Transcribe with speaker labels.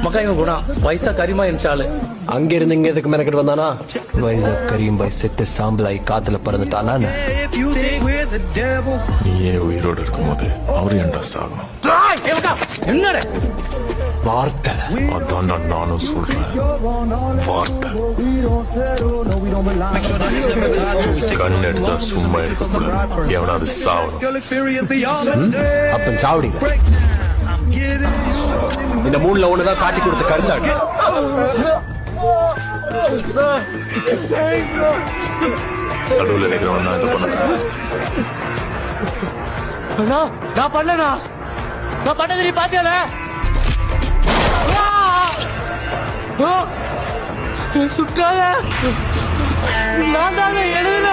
Speaker 1: மக்கா இவன் குணா வயசா கரிமா என்ச்சாலு
Speaker 2: அங்க இருந்து இங்க எதுக்கு மெனக்கிட்டு வந்தானா வயசா கரீம் பாய் செத்து சாம்பலாய் காத்துல பறந்துட்டானா
Speaker 3: நீயே உயிரோடு இருக்கும்போது அவரு ஏன்டா சாகணும்
Speaker 1: என்னடா
Speaker 2: வார்த்தை
Speaker 3: அதான்டா நானும் சொல்றேன் வார்த்தை கண் எடுத்தா சும்மா எடுக்கக்கூடாது எவனாவது சாவணும்
Speaker 2: அப்ப சாவடிங்க இந்த மூணுல ஒண்ணுதான் காட்டி கொடுத்த கருத்தாடு
Speaker 3: நடுவில் இருக்கிறவன் தான் இது பண்ண
Speaker 1: நான் பண்ணனா நான் பண்ணது நீ பாத்தியால சுற்றாத நான் தாங்க எழுதுல